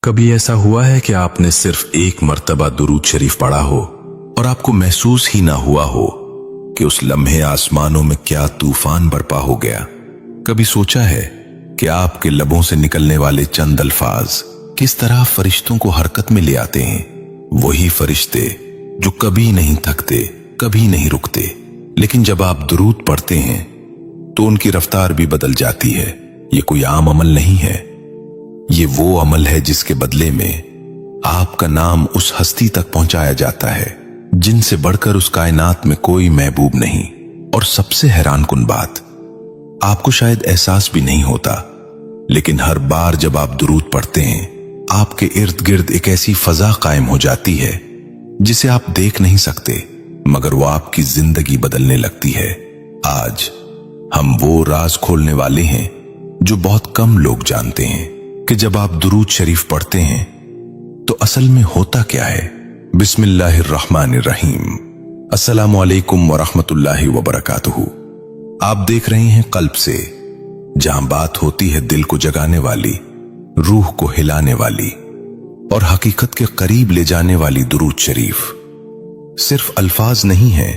कभी ऐसा हुआ है कि आपने सिर्फ एक मर्तबा दुरूद शरीफ पढ़ा हो और आपको महसूस ही ना हुआ हो कि उस लम्हे आसमानों में क्या तूफान बरपा हो गया? कभी सोचा है कि आपके लबों से निकलने वाले चंद अल्फाज किस तरह फरिश्तों को हरकत में ले आते हैं? वही फरिश्ते जो कभी नहीं थकते, कभी नहीं रुकते, लेकिन जब आप दुरूद पढ़ते हैं तो उनकी रफ्तार भी बदल जाती है। ये कोई आम अमल नहीं है, ये वो अमल है जिसके बदले में आपका नाम उस हस्ती तक पहुंचाया जाता है जिनसे बढ़कर उस कायनात में कोई महबूब नहीं। और सबसे हैरानकुन बात, आपको शायद एहसास भी नहीं होता, लेकिन हर बार जब आप दुरूद पढ़ते हैं आपके इर्द गिर्द एक ऐसी फजा कायम हो जाती है जिसे आप देख नहीं सकते, मगर वो आपकी जिंदगी बदलने लगती है। आज हम वो राज खोलने वाले हैं जो बहुत कम लोग जानते हैं कि जब आप दुरूद शरीफ पढ़ते हैं तो असल में होता क्या है। बिस्मिल्लाहिर्रहमानिर्रहीम। अस्सलामु अलैकुम वरहमतुल्लाहि वबरकातुहू। आप देख रहे हैं कल्ब से, जहां बात होती है दिल को जगाने वाली, रूह को हिलाने वाली और हकीकत के करीब ले जाने वाली दुरूद शरीफ। सिर्फ अल्फाज नहीं है,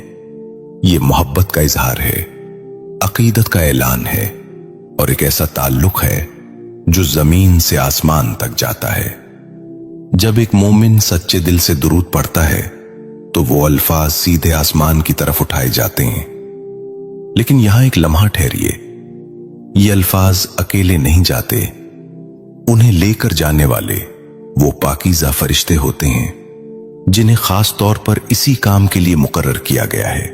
ये मोहब्बत का इजहार है, अकीदत का ऐलान है और एक ऐसा ताल्लुक है जो जमीन से आसमान तक जाता है। जब एक मोमिन सच्चे दिल से दुरूद पढ़ता है तो वो अल्फाज सीधे आसमान की तरफ उठाए जाते हैं। लेकिन यहां एक लम्हा ठहरिए, ये अल्फाज अकेले नहीं जाते, उन्हें लेकर जाने वाले वो पाकीज़ा फरिश्ते होते हैं जिन्हें खास तौर पर इसी काम के लिए मुकर्रर किया गया है।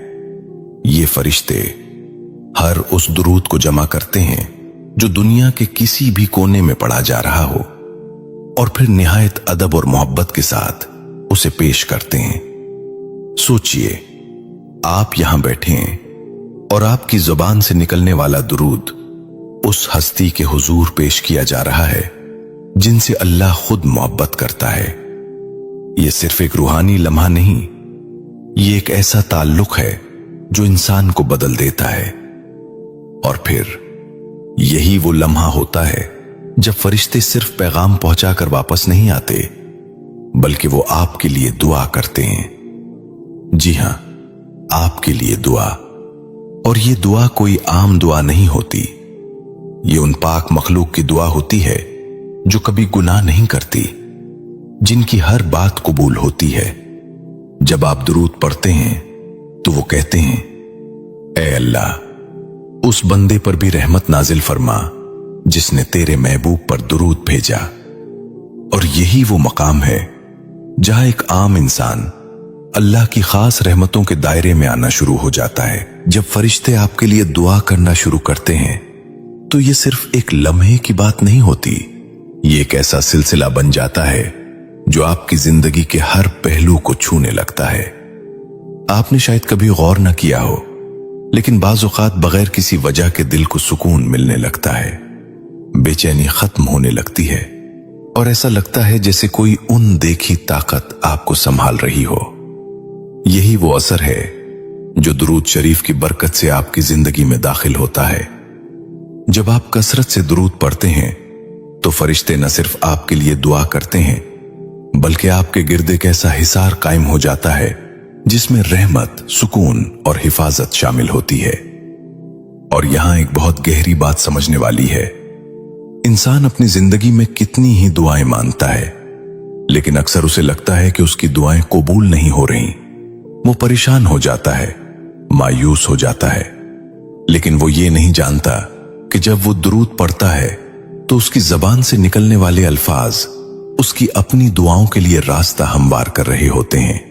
ये फरिश्ते हर उस दुरूद को जमा करते हैं जो दुनिया के किसी भी कोने में पढ़ा जा रहा हो और फिर निहायत अदब और मोहब्बत के साथ उसे पेश करते हैं। सोचिए, आप यहां बैठे हैं और आपकी जुबान से निकलने वाला दुरूद उस हस्ती के हुजूर पेश किया जा रहा है जिनसे अल्लाह खुद मोहब्बत करता है। यह सिर्फ एक रूहानी लम्हा नहीं, ये एक ऐसा ताल्लुक है जो इंसान को बदल देता है। और फिर यही वो लम्हा होता है जब फरिश्ते सिर्फ पैगाम पहुंचाकर वापस नहीं आते, बल्कि वो आपके लिए दुआ करते हैं। जी हां, आपके लिए दुआ। और ये दुआ कोई आम दुआ नहीं होती, ये उन पाक मखलूक की दुआ होती है जो कभी गुनाह नहीं करती, जिनकी हर बात कबूल होती है। जब आप दुरूद पढ़ते हैं तो वो कहते हैं, ऐ अल्लाह, उस बंदे पर भी रहमत नाजिल फरमा जिसने तेरे महबूब पर दुरूद भेजा। और यही वो मकाम है जहां एक आम इंसान अल्लाह की खास रहमतों के दायरे में आना शुरू हो जाता है। जब फरिश्ते आपके लिए दुआ करना शुरू करते हैं तो ये सिर्फ एक लम्हे की बात नहीं होती, ये एक ऐसा सिलसिला बन जाता है जो आपकी जिंदगी के हर पहलू को छूने लगता है। आपने शायद कभी गौर न किया हो, लेकिन बाज़ औक़ात बगैर किसी वजह के दिल को सुकून मिलने लगता है, बेचैनी खत्म होने लगती है और ऐसा लगता है जैसे कोई उन देखी ताकत आपको संभाल रही हो। यही वो असर है जो दुरूद शरीफ की बरकत से आपकी जिंदगी में दाखिल होता है। जब आप कसरत से दुरूद पढ़ते हैं तो फरिश्ते न सिर्फ आपके लिए दुआ करते हैं, बल्कि आपके गिर्द एक ऐसा हिसार कायम हो जाता है जिसमें रहमत, सुकून और हिफाजत शामिल होती है। और यहां एक बहुत गहरी बात समझने वाली है। इंसान अपनी जिंदगी में कितनी ही दुआएं मांगता है, लेकिन अक्सर उसे लगता है कि उसकी दुआएं कबूल नहीं हो रही। वो परेशान हो जाता है, मायूस हो जाता है, लेकिन वो ये नहीं जानता कि जब वो दुरूद पढ़ता है तो उसकी जबान से निकलने वाले अल्फाज उसकी अपनी दुआओं के लिए रास्ता हमवार कर रहे होते हैं।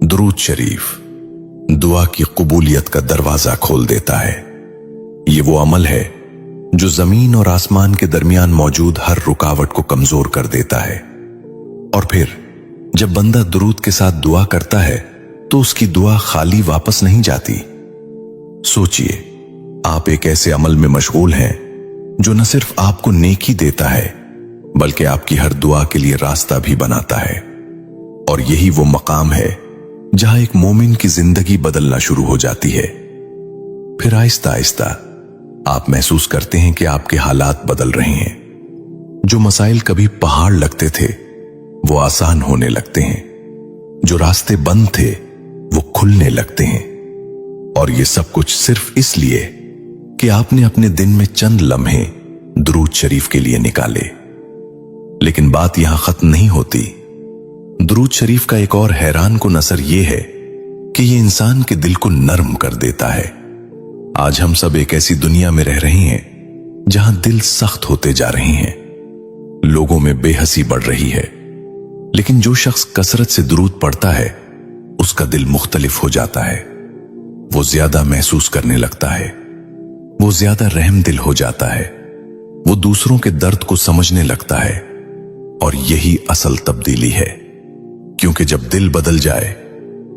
दुरूद शरीफ दुआ की कबूलियत का दरवाजा खोल देता है। ये वो अमल है जो जमीन और आसमान के दरमियान मौजूद हर रुकावट को कमजोर कर देता है। और फिर जब बंदा दुरूद के साथ दुआ करता है तो उसकी दुआ खाली वापस नहीं जाती। सोचिए, आप एक ऐसे अमल में मशगूल हैं जो न सिर्फ आपको नेकी देता है, बल्कि आपकी हर दुआ के लिए रास्ता भी बनाता है। और यही वो मकाम है जहां एक मोमिन की जिंदगी बदलना शुरू हो जाती है। फिर आहिस्ता आहिस्ता आप महसूस करते हैं कि आपके हालात बदल रहे हैं। जो मसाइल कभी पहाड़ लगते थे वो आसान होने लगते हैं, जो रास्ते बंद थे वो खुलने लगते हैं। और ये सब कुछ सिर्फ इसलिए कि आपने अपने दिन में चंद लम्हे दुरूद शरीफ के लिए निकाले। लेकिन बात यहां खत्म नहीं होती। दुरूद शरीफ का एक और हैरान कुन असर यह है कि ये इंसान के दिल को नर्म कर देता है। आज हम सब एक ऐसी दुनिया में रह रहे हैं जहां दिल सख्त होते जा रहे हैं, लोगों में बेहसी बढ़ रही है। लेकिन जो शख्स कसरत से दुरूद पढ़ता है उसका दिल मुख्तलिफ हो जाता है। वो ज्यादा महसूस करने लगता है, वो ज्यादा रहम दिल हो जाता है, वो दूसरों के दर्द को समझने लगता है। और यही असल तब्दीली है, क्योंकि जब दिल बदल जाए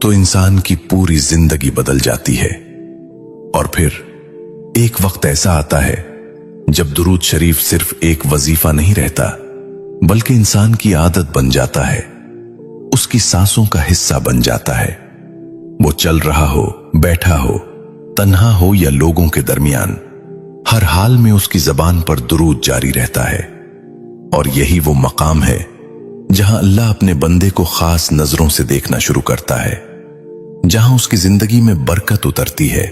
तो इंसान की पूरी जिंदगी बदल जाती है। और फिर एक वक्त ऐसा आता है जब दुरूद शरीफ सिर्फ एक वजीफा नहीं रहता, बल्कि इंसान की आदत बन जाता है, उसकी सांसों का हिस्सा बन जाता है। वो चल रहा हो, बैठा हो, तन्हा हो या लोगों के दरमियान, हर हाल में उसकी जबान पर दुरूद जारी रहता है। और यही वो मकाम है जहां अल्लाह अपने बंदे को खास नजरों से देखना शुरू करता है, जहां उसकी जिंदगी में बरकत उतरती है,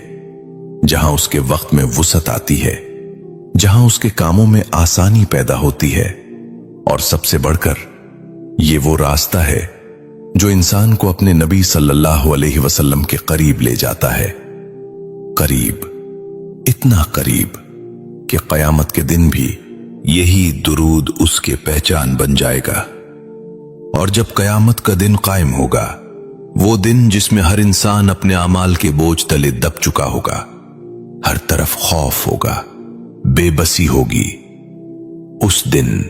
जहां उसके वक्त में वुसअत आती है, जहां उसके कामों में आसानी पैदा होती है। और सबसे बढ़कर ये वो रास्ता है जो इंसान को अपने नबी सल्लल्लाहु अलैहि वसल्लम के करीब ले जाता है। करीब, इतना करीब कि कयामत के दिन भी यही दुरूद उसके पहचान बन जाएगा। और जब कयामत का दिन कायम होगा, वो दिन जिसमें हर इंसान अपने अमाल के बोझ तले दब चुका होगा, हर तरफ खौफ होगा, बेबसी होगी, उस दिन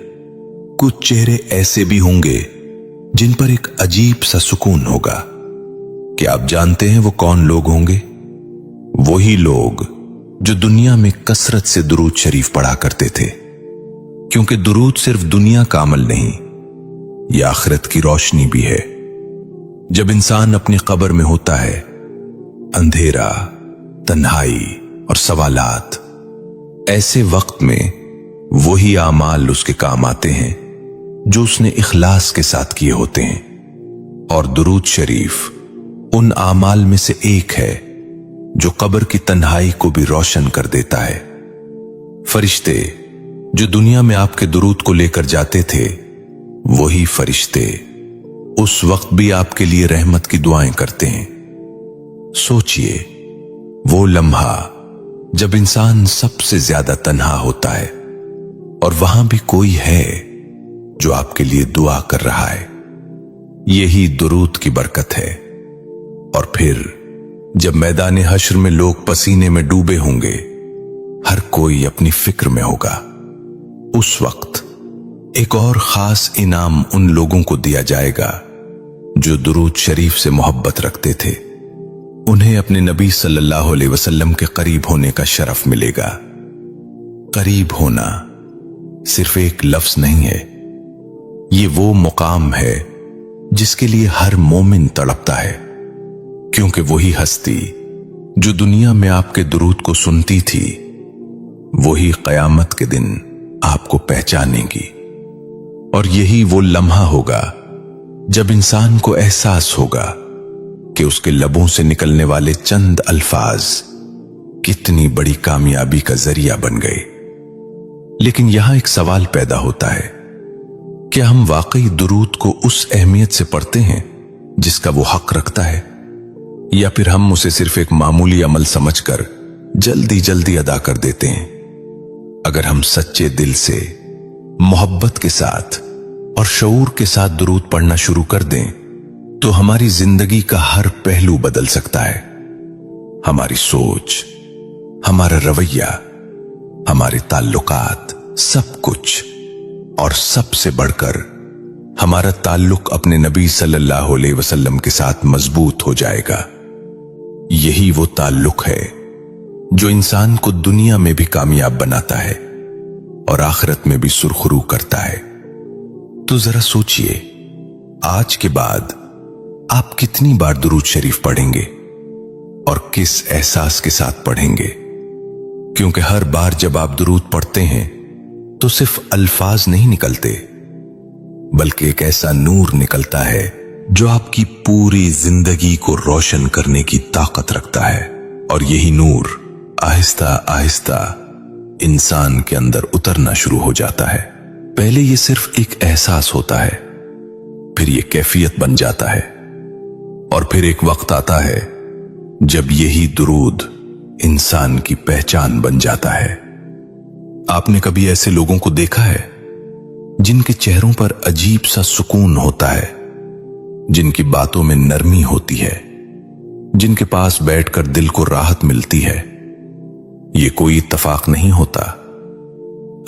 कुछ चेहरे ऐसे भी होंगे जिन पर एक अजीब सा सुकून होगा। क्या आप जानते हैं वो कौन लोग होंगे? वही लोग जो दुनिया में कसरत से दुरूद शरीफ पढ़ा करते थे, क्योंकि दुरूद सिर्फ दुनिया का अमल नहीं, यह आखिरत की रोशनी भी है। जब इंसान अपनी कब्र में होता है, अंधेरा, तन्हाई और सवालात, ऐसे वक्त में वही आमाल उसके काम आते हैं जो उसने इखलास के साथ किए होते हैं। और दुरूद शरीफ उन आमाल में से एक है जो कब्र की तन्हाई को भी रोशन कर देता है। फरिश्ते जो दुनिया में आपके दुरूद को लेकर जाते थे, वही फरिश्ते उस वक्त भी आपके लिए रहमत की दुआएं करते हैं। सोचिए, वो लम्हा जब इंसान सबसे ज्यादा तन्हा होता है और वहां भी कोई है जो आपके लिए दुआ कर रहा है, यही दुरूद की बरकत है। और फिर जब मैदान हश्र में लोग पसीने में डूबे होंगे, हर कोई अपनी फिक्र में होगा, उस वक्त एक और खास इनाम उन लोगों को दिया जाएगा जो दुरूद शरीफ से मोहब्बत रखते थे। उन्हें अपने नबी सल्लल्लाहु अलैहि वसल्लम के करीब होने का शरफ मिलेगा। करीब होना सिर्फ एक लफ्ज नहीं है, ये वो मुकाम है जिसके लिए हर मोमिन तड़पता है, क्योंकि वही हस्ती जो दुनिया में आपके दुरूद को सुनती थी, वही कयामत के दिन आपको पहचानेगी। और यही वो लम्हा होगा जब इंसान को एहसास होगा कि उसके लबों से निकलने वाले चंद अल्फाज कितनी बड़ी कामयाबी का जरिया बन गए। लेकिन यहां एक सवाल पैदा होता है, क्या हम वाकई दुरूद को उस अहमियत से पढ़ते हैं जिसका वो हक रखता है, या फिर हम उसे सिर्फ एक मामूली अमल समझकर जल्दी जल्दी अदा कर देते हैं? अगर हम सच्चे दिल से, मोहब्बत के साथ और शऊर के साथ दुरूद पढ़ना शुरू कर दें, तो हमारी जिंदगी का हर पहलू बदल सकता है। हमारी सोच, हमारा रवैया, हमारे ताल्लुकात, सब कुछ। और सबसे बढ़कर हमारा ताल्लुक अपने नबी सल्लल्लाहु अलैहि वसल्लम के साथ मजबूत हो जाएगा। यही वो ताल्लुक है जो इंसान को दुनिया में भी कामयाब बनाता है और आखिरत में भी सुरखरू करता है। तो जरा सोचिए, आज के बाद आप कितनी बार दुरूद शरीफ पढ़ेंगे और किस एहसास के साथ पढ़ेंगे? क्योंकि हर बार जब आप दुरूद पढ़ते हैं, तो सिर्फ अल्फाज नहीं निकलते, बल्कि एक ऐसा नूर निकलता है जो आपकी पूरी जिंदगी को रोशन करने की ताकत रखता है। और यही नूर आहिस्ता आहिस्ता इंसान के अंदर उतरना शुरू हो जाता है। पहले ये सिर्फ एक एहसास होता है, फिर ये कैफियत बन जाता है, और फिर एक वक्त आता है जब यही दुरूद इंसान की पहचान बन जाता है। आपने कभी ऐसे लोगों को देखा है जिनके चेहरों पर अजीब सा सुकून होता है, जिनकी बातों में नरमी होती है, जिनके पास बैठकर दिल को राहत मिलती है? ये कोई इत्तफाक नहीं होता।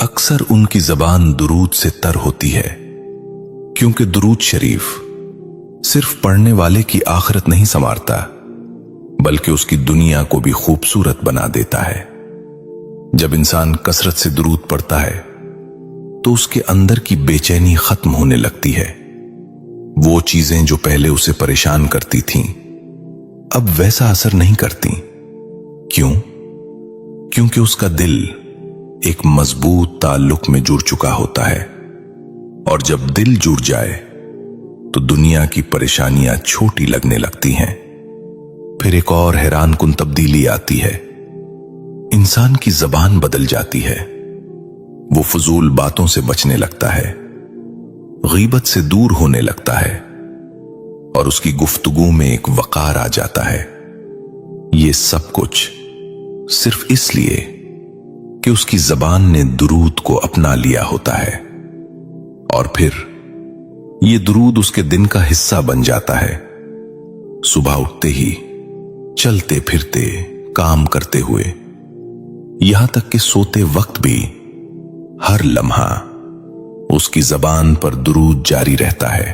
अक्सर उनकी जबान दुरूद से तर होती है, क्योंकि दुरूद शरीफ सिर्फ पढ़ने वाले की आखिरत नहीं संवारता, बल्कि उसकी दुनिया को भी खूबसूरत बना देता है। जब इंसान कसरत से दुरूद पढ़ता है तो उसके अंदर की बेचैनी खत्म होने लगती है। वो चीजें जो पहले उसे परेशान करती थीं, अब वैसा असर नहीं करती। क्यों? क्योंकि उसका दिल एक मजबूत ताल्लुक में जुड़ चुका होता है, और जब दिल जुड़ जाए तो दुनिया की परेशानियां छोटी लगने लगती हैं। फिर एक और हैरान कुन तब्दीली आती है। इंसान की जबान बदल जाती है। वो फजूल बातों से बचने लगता है, गीबत से दूर होने लगता है, और उसकी गुफ्तगू में एक वकार आ जाता है। ये सब कुछ सिर्फ इसलिए कि उसकी जबान ने दुरूद को अपना लिया होता है, और फिर ये दुरूद उसके दिन का हिस्सा बन जाता है। सुबह उठते ही, चलते फिरते, काम करते हुए, यहां तक कि सोते वक्त भी हर लम्हा उसकी जबान पर दुरूद जारी रहता है।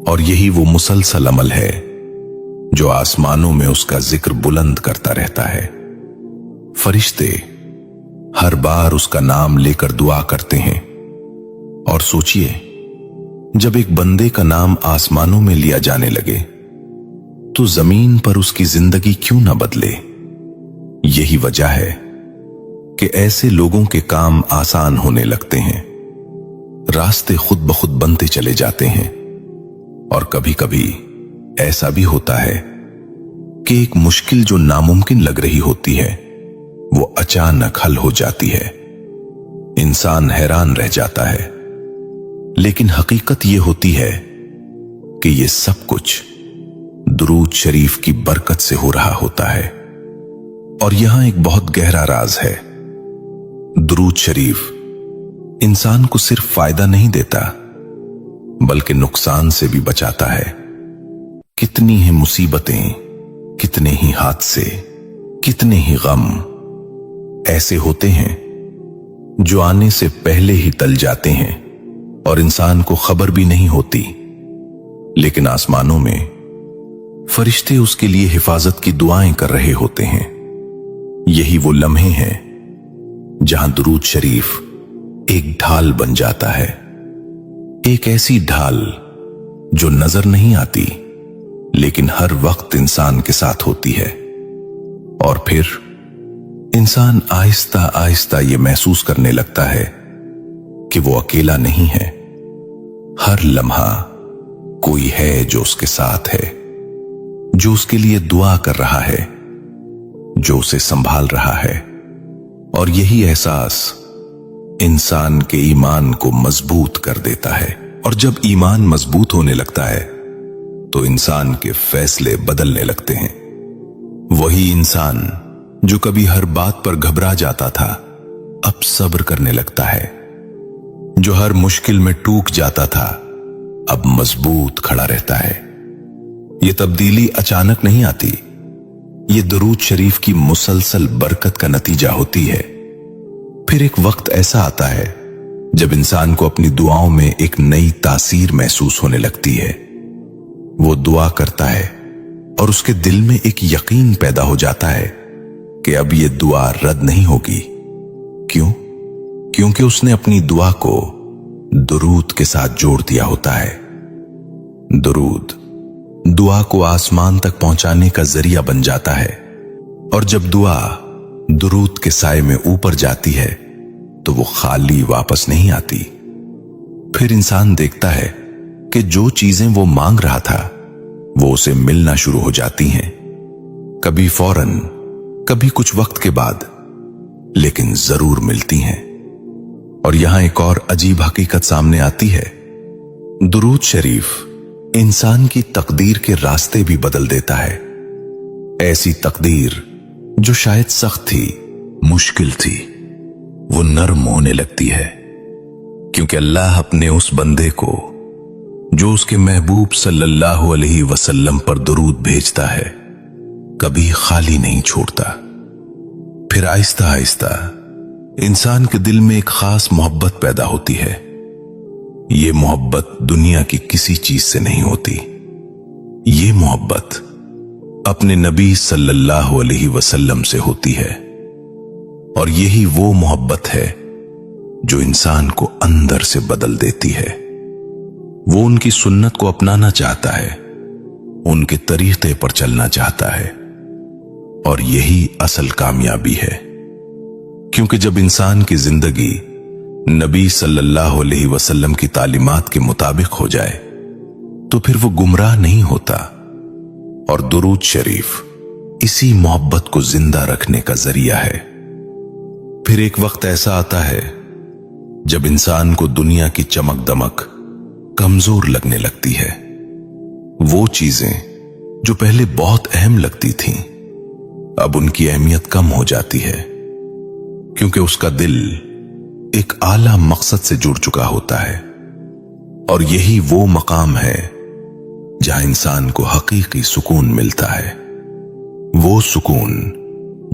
और यही वो मुसलसल अमल है जो आसमानों में उसका जिक्र बुलंद करता रहता है। फरिश्ते हर बार उसका नाम लेकर दुआ करते हैं। और सोचिए, जब एक बंदे का नाम आसमानों में लिया जाने लगे तो जमीन पर उसकी जिंदगी क्यों ना बदले। यही वजह है कि ऐसे लोगों के काम आसान होने लगते हैं, रास्ते खुद ब खुद बनते चले जाते हैं। और कभी कभी ऐसा भी होता है कि एक मुश्किल जो नामुमकिन लग रही होती है, वो अचानक हल हो जाती है। इंसान हैरान रह जाता है, लेकिन हकीकत ये होती है कि ये सब कुछ दुरूद शरीफ की बरकत से हो रहा होता है। और यहां एक बहुत गहरा राज है। दुरूद शरीफ इंसान को सिर्फ फायदा नहीं देता, बल्कि नुकसान से भी बचाता है। कितनी ही मुसीबतें, कितने ही हादसे, कितने ही गम ऐसे होते हैं जो आने से पहले ही टल जाते हैं और इंसान को खबर भी नहीं होती, लेकिन आसमानों में फरिश्ते उसके लिए हिफाजत की दुआएं कर रहे होते हैं। यही वो लम्हे हैं जहां दुरूद शरीफ एक ढाल बन जाता है, एक ऐसी ढाल जो नजर नहीं आती, लेकिन हर वक्त इंसान के साथ होती है। और फिर इंसान आहिस्ता आहिस्ता ये महसूस करने लगता है कि वो अकेला नहीं है। हर लम्हा कोई है जो उसके साथ है, जो उसके लिए दुआ कर रहा है, जो उसे संभाल रहा है। और यही एहसास इंसान के ईमान को मजबूत कर देता है। और जब ईमान मजबूत होने लगता है तो इंसान के फैसले बदलने लगते हैं। वही इंसान जो कभी हर बात पर घबरा जाता था, अब सब्र करने लगता है। जो हर मुश्किल में टूट जाता था, अब मजबूत खड़ा रहता है। ये तब्दीली अचानक नहीं आती, ये दुरूद शरीफ की मुसलसल बरकत का नतीजा होती है। फिर एक वक्त ऐसा आता है जब इंसान को अपनी दुआओं में एक नई तासीर महसूस होने लगती है। वो दुआ करता है और उसके दिल में एक यकीन पैदा हो जाता है कि अब ये दुआ रद्द नहीं होगी। क्यों? क्योंकि उसने अपनी दुआ को दुरूद के साथ जोड़ दिया होता है। दुरूद दुआ को आसमान तक पहुंचाने का जरिया बन जाता है, और जब दुआ दुरूद के साए में ऊपर जाती है तो वो खाली वापस नहीं आती। फिर इंसान देखता है कि जो चीजें वो मांग रहा था वो उसे मिलना शुरू हो जाती हैं, कभी फौरन, कभी कुछ वक्त के बाद, लेकिन जरूर मिलती हैं। और यहां एक और अजीब हकीकत सामने आती है। दुरूद शरीफ इंसान की तकदीर के रास्ते भी बदल देता है। ऐसी तकदीर जो शायद सख्त थी, मुश्किल थी, वो नरम होने लगती है, क्योंकि अल्लाह अपने उस बंदे को जो उसके महबूब सल्लल्लाहु अलैहि वसल्लम पर दुरूद भेजता है कभी खाली नहीं छोड़ता। फिर आहिस्ता आहिस्ता इंसान के दिल में एक खास मोहब्बत पैदा होती है। ये मोहब्बत दुनिया की किसी चीज से नहीं होती। ये मोहब्बत अपने नबी सल्लल्लाहु अलैहि वसल्लम से होती है। और यही वो मोहब्बत है जो इंसान को अंदर से बदल देती है। वो उनकी सुन्नत को अपनाना चाहता है, उनके तरीके पर चलना चाहता है। और यही असल कामयाबी है, क्योंकि जब इंसान की जिंदगी नबी सल्लल्लाहु अलैहि वसल्लम की तालीमात के मुताबिक हो जाए तो फिर वो गुमराह नहीं होता। और दुरूद शरीफ इसी मोहब्बत को जिंदा रखने का जरिया है। फिर एक वक्त ऐसा आता है जब इंसान को दुनिया की चमक दमक कमजोर लगने लगती है। वो चीजें जो पहले बहुत अहम लगती थीं, अब उनकी अहमियत कम हो जाती है, क्योंकि उसका दिल एक आला मकसद से जुड़ चुका होता है। और यही वो मकाम है जहां इंसान को हकीकी सुकून मिलता है। वो सुकून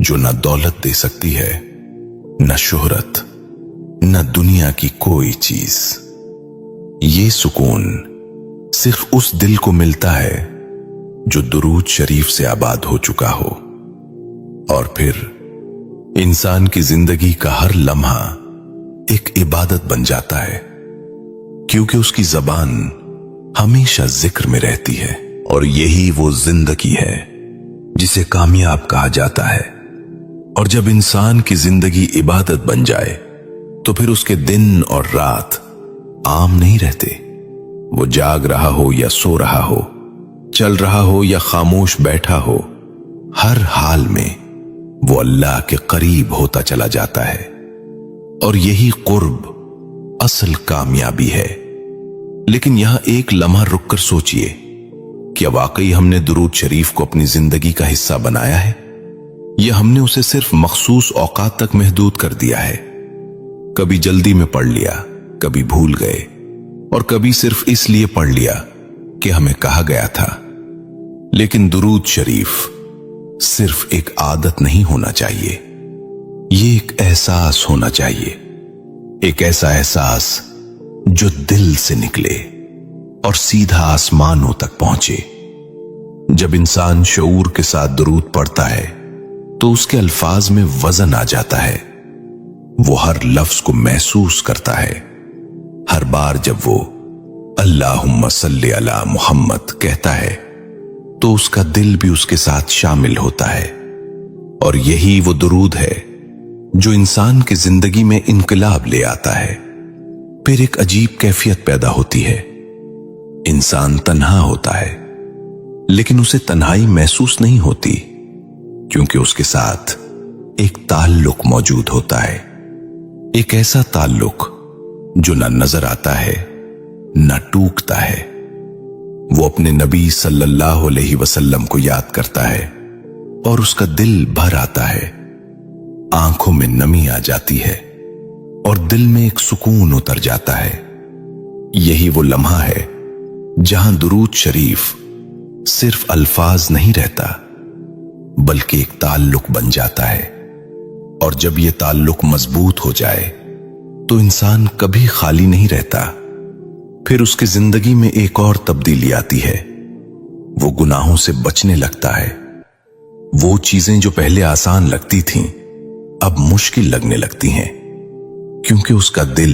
जो न दौलत दे सकती है, न शोहरत, न दुनिया की कोई चीज। ये सुकून सिर्फ उस दिल को मिलता है जो दुरूद शरीफ से आबाद हो चुका हो। और फिर इंसान की जिंदगी का हर लम्हा एक इबादत बन जाता है, क्योंकि उसकी जबान हमेशा जिक्र में रहती है। और यही वो जिंदगी है जिसे कामयाब कहा जाता है। और जब इंसान की जिंदगी इबादत बन जाए तो फिर उसके दिन और रात आम नहीं रहते। वो जाग रहा हो या सो रहा हो, चल रहा हो या खामोश बैठा हो, हर हाल में वो अल्लाह के करीब होता चला जाता है। और यही कुर्ब असल कामयाबी है। लेकिन यहां एक लम्हा रुककर सोचिए, क्या वाकई हमने दुरूद शरीफ को अपनी जिंदगी का हिस्सा बनाया है, या हमने उसे सिर्फ मखसूस औकात तक महदूद कर दिया है? कभी जल्दी में पढ़ लिया, कभी भूल गए, और कभी सिर्फ इसलिए पढ़ लिया कि हमें कहा गया था। लेकिन दुरूद शरीफ सिर्फ एक आदत नहीं होना चाहिए, ये एक एहसास होना चाहिए। एक ऐसा एहसास जो दिल से निकले और सीधा आसमानों तक पहुंचे। जब इंसान शऊर के साथ दुरूद पढ़ता है तो उसके अल्फाज में वजन आ जाता है। वो हर लफ्ज को महसूस करता है। हर बार जब वो अल्लाहुम्मा सल्ली अला मुहम्मद कहता है तो उसका दिल भी उसके साथ शामिल होता है। और यही वो दुरूद है जो इंसान की जिंदगी में इनकलाब ले आता है। फिर एक अजीब कैफियत पैदा होती है। इंसान तन्हा होता है, लेकिन उसे तन्हाई महसूस नहीं होती, क्योंकि उसके साथ एक ताल्लुक मौजूद होता है। एक ऐसा ताल्लुक जो न नजर आता है न टूकता है। वो अपने नबी सल्लल्लाहु अलैहि वसल्लम को याद करता है और उसका दिल भर आता है। आंखों में नमी आ जाती है और दिल में एक सुकून उतर जाता है। यही वो लम्हा है जहां दुरूद शरीफ सिर्फ अल्फाज नहीं रहता, बल्कि एक ताल्लुक बन जाता है। और जब ये ताल्लुक मजबूत हो जाए तो इंसान कभी खाली नहीं रहता। फिर उसकी जिंदगी में एक और तब्दीली आती है। वो गुनाहों से बचने लगता है। वो चीजें जो पहले आसान लगती थीं अब मुश्किल लगने लगती हैं, क्योंकि उसका दिल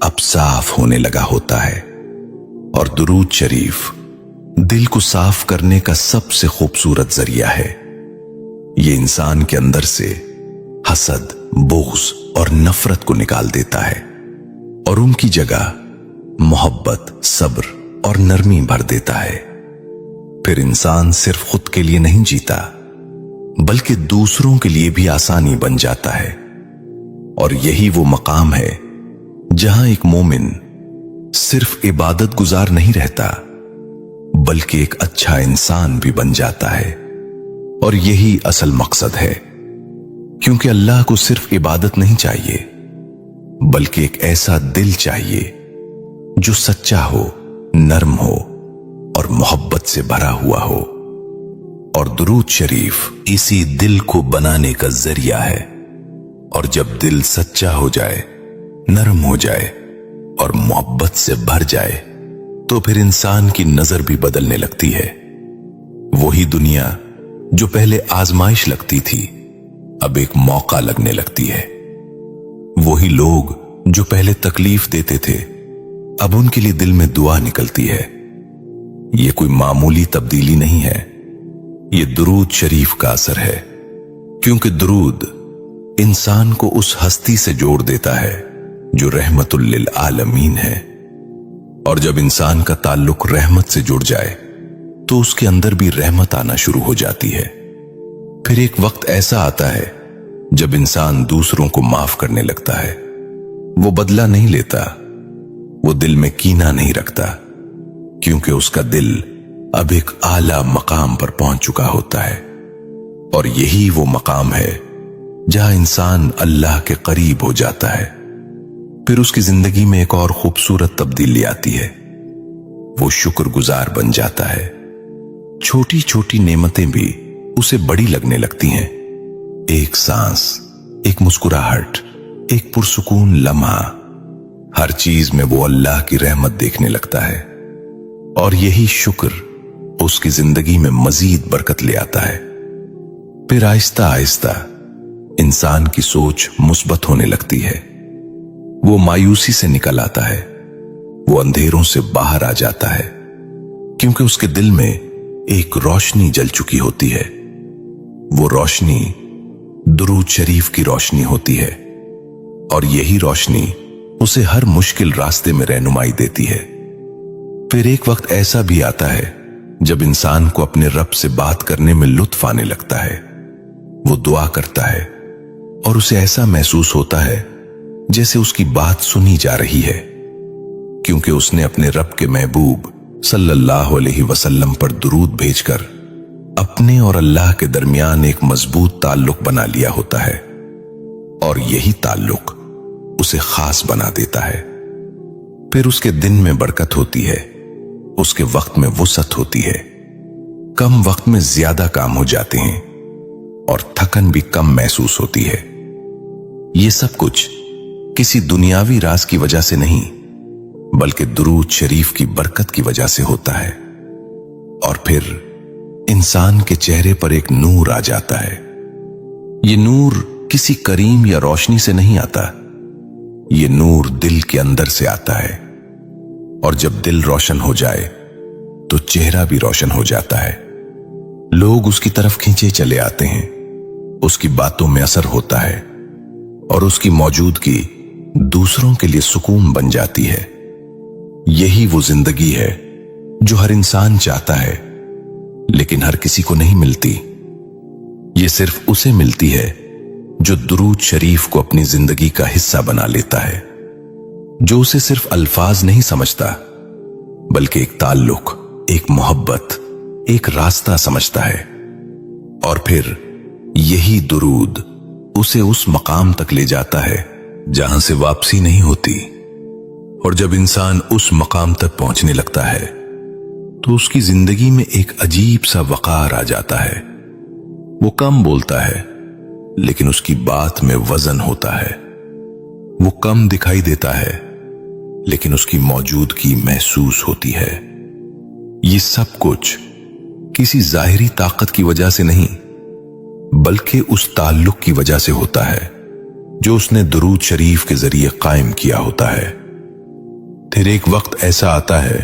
अब साफ होने लगा होता है। और दुरूद शरीफ दिल को साफ करने का सबसे खूबसूरत जरिया है। ये इंसान के अंदर से हसद, बुग़्ज़ और नफरत को निकाल देता है और उनकी जगह मोहब्बत, सब्र और नरमी भर देता है। फिर इंसान सिर्फ खुद के लिए नहीं जीता, बल्कि दूसरों के लिए भी आसानी बन जाता है। और यही वो मकाम है जहां एक मोमिन सिर्फ इबादत गुजार नहीं रहता, बल्कि एक अच्छा इंसान भी बन जाता है। और यही असल मकसद है, क्योंकि अल्लाह को सिर्फ इबादत नहीं चाहिए, बल्कि एक ऐसा दिल चाहिए जो सच्चा हो, नर्म हो और मोहब्बत से भरा हुआ हो। और दुरूद शरीफ इसी दिल को बनाने का जरिया है। और जब दिल सच्चा हो जाए, नरम हो जाए और मोहब्बत से भर जाए, तो फिर इंसान की नजर भी बदलने लगती है। वही दुनिया जो पहले आजमाइश लगती थी, अब एक मौका लगने लगती है। वही लोग जो पहले तकलीफ देते थे, अब उनके लिए दिल में दुआ निकलती है। ये कोई मामूली तब्दीली नहीं है, ये दुरूद शरीफ का असर है। क्योंकि दुरूद इंसान को उस हस्ती से जोड़ देता है जो रहमतुल लिल आलमीन है। और जब इंसान का ताल्लुक रहमत से जुड़ जाए, तो उसके अंदर भी रहमत आना शुरू हो जाती है। फिर एक वक्त ऐसा आता है जब इंसान दूसरों को माफ करने लगता है। वो बदला नहीं लेता, वो दिल में कीना नहीं रखता, क्योंकि उसका दिल अब एक आला मकाम पर पहुंच चुका होता है। और यही वो मकाम है जहां इंसान अल्लाह के करीब हो जाता है। फिर उसकी जिंदगी में एक और खूबसूरत तब्दीली आती है। वो शुक्रगुजार बन जाता है। छोटी छोटी नेमतें भी उसे बड़ी लगने लगती हैं। एक सांस, एक मुस्कुराहट, एक पुरसुकून लम्हा, हर चीज में वो अल्लाह की रहमत देखने लगता है। और यही शुक्र उसकी जिंदगी में मजीद बरकत ले आता है। फिर आहिस्ता आहिस्ता इंसान की सोच मुस्बत होने लगती है। वो मायूसी से निकल आता है, वो अंधेरों से बाहर आ जाता है, क्योंकि उसके दिल में एक रोशनी जल चुकी होती है। वो रोशनी दुरूद शरीफ की रोशनी होती है। और यही रोशनी उसे हर मुश्किल रास्ते में रहनुमाई देती है। फिर एक वक्त ऐसा भी आता है जब इंसान को अपने रब से बात करने में लुत्फ आने लगता है। वो दुआ करता है और उसे ऐसा महसूस होता है जैसे उसकी बात सुनी जा रही है, क्योंकि उसने अपने रब के महबूब सल्लल्लाहु अलैहि वसल्लम पर दुरूद भेजकर अपने और अल्लाह के दरमियान एक मजबूत ताल्लुक बना लिया होता है। और यही ताल्लुक उसे खास बना देता है। फिर उसके दिन में बरकत होती है, उसके वक्त में वुसअत होती है, कम वक्त में ज्यादा काम हो जाते हैं और थकन भी कम महसूस होती है। ये सब कुछ किसी दुनियावी राज की वजह से नहीं, बल्कि दुरूद शरीफ की बरकत की वजह से होता है। और फिर इंसान के चेहरे पर एक नूर आ जाता है। ये नूर किसी करीम या रोशनी से नहीं आता, ये नूर दिल के अंदर से आता है। और जब दिल रोशन हो जाए तो चेहरा भी रोशन हो जाता है। लोग उसकी तरफ खींचे चले आते हैं, उसकी बातों में असर होता है और उसकी मौजूदगी दूसरों के लिए सुकून बन जाती है। यही वो जिंदगी है जो हर इंसान चाहता है, लेकिन हर किसी को नहीं मिलती। ये सिर्फ उसे मिलती है जो दुरूद शरीफ को अपनी जिंदगी का हिस्सा बना लेता है, जो उसे सिर्फ अल्फाज नहीं समझता, बल्कि एक ताल्लुक, एक मोहब्बत, एक रास्ता समझता है। और फिर यही दुरूद उसे उस मकाम तक ले जाता है जहां से वापसी नहीं होती। और जब इंसान उस मकाम तक पहुंचने लगता है तो उसकी जिंदगी में एक अजीब सा वकार आ जाता है। वो कम बोलता है, लेकिन उसकी बात में वजन होता है। वो कम दिखाई देता है, लेकिन उसकी मौजूदगी महसूस होती है। ये सब कुछ किसी जाहिरी ताकत की वजह से नहीं, बल्कि उस ताल्लुक की वजह से होता है जो उसने दुरूद शरीफ के जरिए कायम किया होता है। फिर एक वक्त ऐसा आता है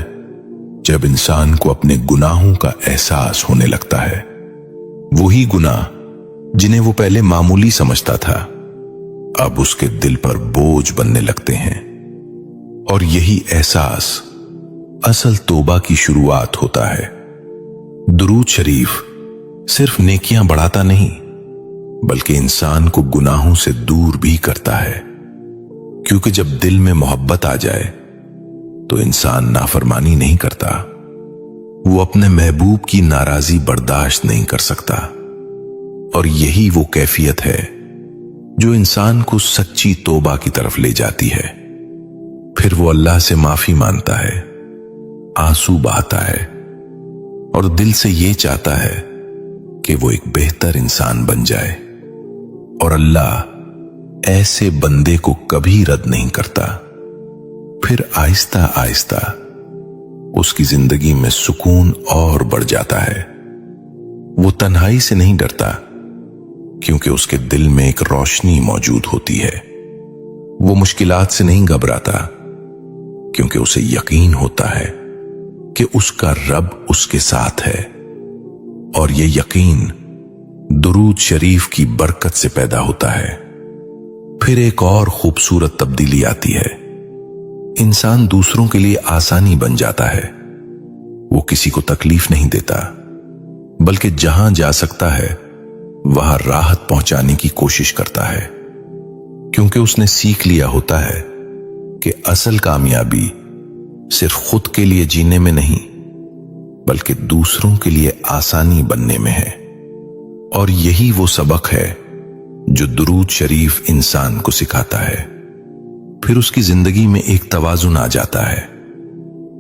जब इंसान को अपने गुनाहों का एहसास होने लगता है। वही गुनाह जिन्हें वो पहले मामूली समझता था, अब उसके दिल पर बोझ बनने लगते हैं। और यही एहसास असल तौबा की शुरुआत होता है। दुरूद शरीफ सिर्फ नेकियां बढ़ाता नहीं, बल्कि इंसान को गुनाहों से दूर भी करता है। क्योंकि जब दिल में मोहब्बत आ जाए तो इंसान नाफरमानी नहीं करता, वो अपने महबूब की नाराजी बर्दाश्त नहीं कर सकता। और यही वो कैफियत है जो इंसान को सच्ची तौबा की तरफ ले जाती है। फिर वो अल्लाह से माफी मांगता है, आंसू बहाता है और दिल से ये चाहता है कि वो एक बेहतर इंसान बन जाए। और अल्लाह ऐसे बंदे को कभी रद्द नहीं करता। फिर आहिस्ता आहिस्ता उसकी जिंदगी में सुकून और बढ़ जाता है। वो तन्हाई से नहीं डरता, क्योंकि उसके दिल में एक रोशनी मौजूद होती है। वो मुश्किलात से नहीं घबराता, क्योंकि उसे यकीन होता है कि उसका रब उसके साथ है। और ये यकीन दुरूद शरीफ की बरकत से पैदा होता है। फिर एक और खूबसूरत तब्दीली आती है। इंसान दूसरों के लिए आसानी बन जाता है। वो किसी को तकलीफ नहीं देता, बल्कि जहां जा सकता है वहां राहत पहुंचाने की कोशिश करता है। क्योंकि उसने सीख लिया होता है कि असल कामयाबी सिर्फ खुद के लिए जीने में नहीं, बल्कि दूसरों के लिए आसानी बनने में है। और यही वो सबक है जो दुरूद शरीफ इंसान को सिखाता है। फिर उसकी जिंदगी में एक तवाजुन आ जाता है।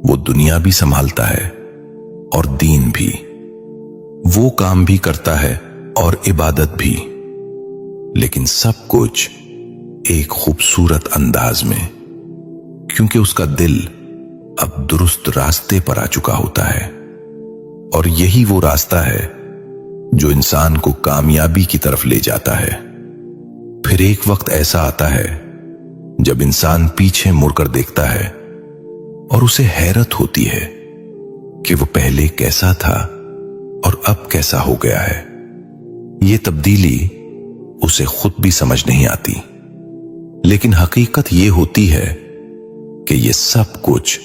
वो दुनिया भी संभालता है और दीन भी। वो काम भी करता है और इबादत भी, लेकिन सब कुछ एक खूबसूरत अंदाज में, क्योंकि उसका दिल अब दुरुस्त रास्ते पर आ चुका होता है। और यही वो रास्ता है जो इंसान को कामयाबी की तरफ ले जाता है। फिर एक वक्त ऐसा आता है जब इंसान पीछे मुड़कर देखता है और उसे हैरत होती है कि वो पहले कैसा था और अब कैसा हो गया है। ये तब्दीली उसे खुद भी समझ नहीं आती, लेकिन हकीकत ये होती है कि ये सब कुछ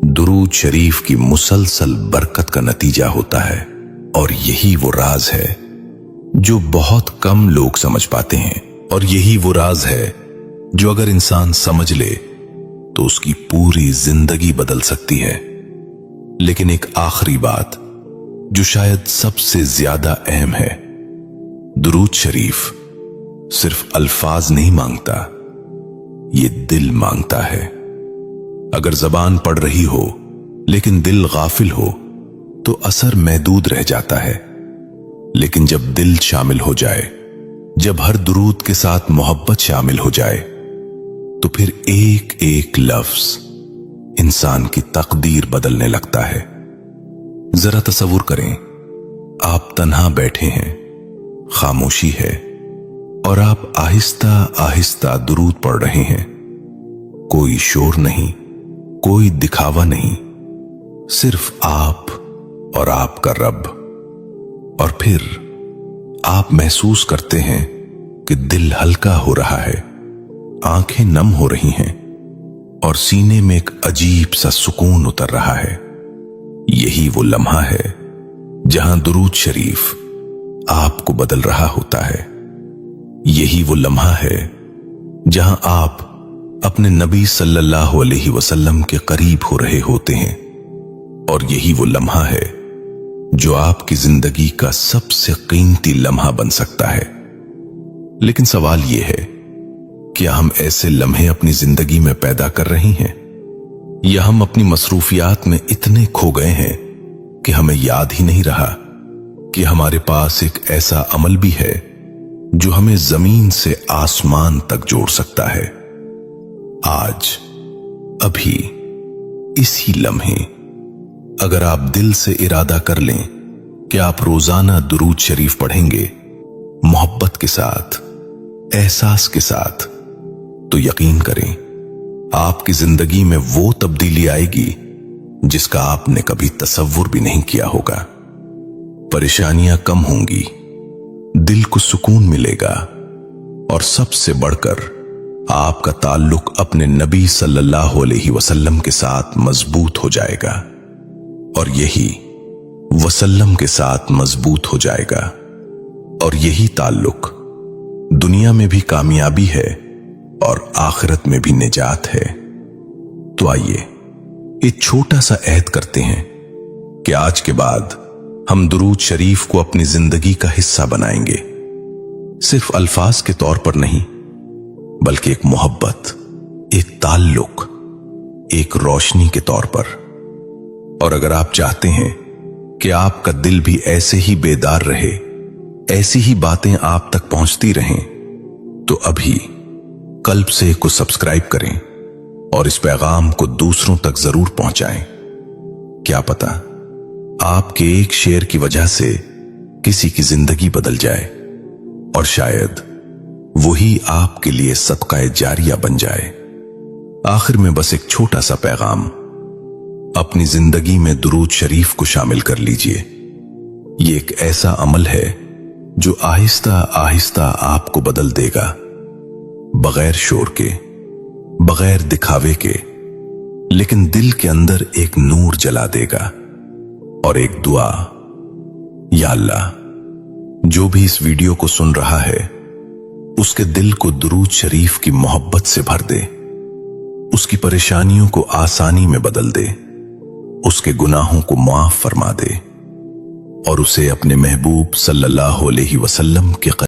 दुरूद शरीफ की मुसलसल बरकत का नतीजा होता है। और यही वो राज है जो बहुत कम लोग समझ पाते हैं। और यही वो राज है जो अगर इंसान समझ ले तो उसकी पूरी जिंदगी बदल सकती है। लेकिन एक आखिरी बात जो शायद सबसे ज्यादा अहम है, दुरूद शरीफ सिर्फ अल्फाज नहीं मांगता, ये दिल मांगता है। अगर जबान पढ़ रही हो लेकिन दिल गाफिल हो तो असर महदूद रह जाता है। लेकिन जब दिल शामिल हो जाए, जब हर दुरूद के साथ मोहब्बत शामिल हो जाए, तो फिर एक एक लफ्ज इंसान की तकदीर बदलने लगता है। जरा तसव्वुर करें, आप तन्हा बैठे हैं, खामोशी है, और आप आहिस्ता आहिस्ता दुरूद पढ़ रहे हैं। कोई शोर नहीं, कोई दिखावा नहीं, सिर्फ आप और आपका रब। और फिर आप महसूस करते हैं कि दिल हल्का हो रहा है, आंखें नम हो रही हैं और सीने में एक अजीब सा सुकून उतर रहा है। यही वो लम्हा है जहां दुरूद शरीफ आपको बदल रहा होता है। यही वो लम्हा है जहां आप अपने नबी सल्लल्लाहु अलैहि वसल्लम के करीब हो रहे होते हैं। और यही वो लम्हा है जो आपकी जिंदगी का सबसे कीमती लम्हा बन सकता है। लेकिन सवाल यह है, क्या हम ऐसे लम्हे अपनी जिंदगी में पैदा कर रहे हैं, या हम अपनी मसरूफियात में इतने खो गए हैं कि हमें याद ही नहीं रहा कि हमारे पास एक ऐसा अमल भी है जो हमें जमीन से आसमान तक जोड़ सकता है। आज, अभी, इसी लम्हे अगर आप दिल से इरादा कर लें कि आप रोजाना दुरूद शरीफ पढ़ेंगे, मोहब्बत के साथ, एहसास के साथ, तो यकीन करें आपकी जिंदगी में वो तब्दीली आएगी जिसका आपने कभी तसव्वुर भी नहीं किया होगा। परेशानियां कम होंगी, दिल को सुकून मिलेगा और सबसे बढ़कर आपका ताल्लुक अपने नबी सल्लल्लाहु अलैहि वसल्लम के साथ मजबूत हो जाएगा, और यही वसल्लम के साथ मजबूत हो जाएगा, और यही ताल्लुक दुनिया में भी कामयाबी है और आखिरत में भी निजात है। तो आइए एक छोटा सा अहद करते हैं कि आज के बाद हम दुरूद शरीफ को अपनी जिंदगी का हिस्सा बनाएंगे, सिर्फ अल्फाज के तौर पर नहीं, बल्कि एक मोहब्बत, एक ताल्लुक, एक रोशनी के तौर पर। और अगर आप चाहते हैं कि आपका दिल भी ऐसे ही बेदार रहे, ऐसी ही बातें आप तक पहुंचती रहें, तो अभी कल्ब से को सब्सक्राइब करें और इस पैगाम को दूसरों तक जरूर पहुंचाएं। क्या पता आपके एक शेयर की वजह से किसी की जिंदगी बदल जाए, और शायद वही आपके लिए सदका जारिया बन जाए। आखिर में बस एक छोटा सा पैगाम, अपनी जिंदगी में दुरूद शरीफ को शामिल कर लीजिए। ये एक ऐसा अमल है जो आहिस्ता आहिस्ता आपको बदल देगा, बगैर शोर के, बगैर दिखावे के, लेकिन दिल के अंदर एक नूर जला देगा। और एक दुआ, या अल्लाह, जो भी इस वीडियो को सुन रहा है उसके दिल को दुरूद शरीफ की मोहब्बत से भर दे, उसकी परेशानियों को आसानी में बदल दे, उसके गुनाहों को माफ फरमा दे और उसे अपने महबूब सल्लल्लाहु अलैहि वसल्लम के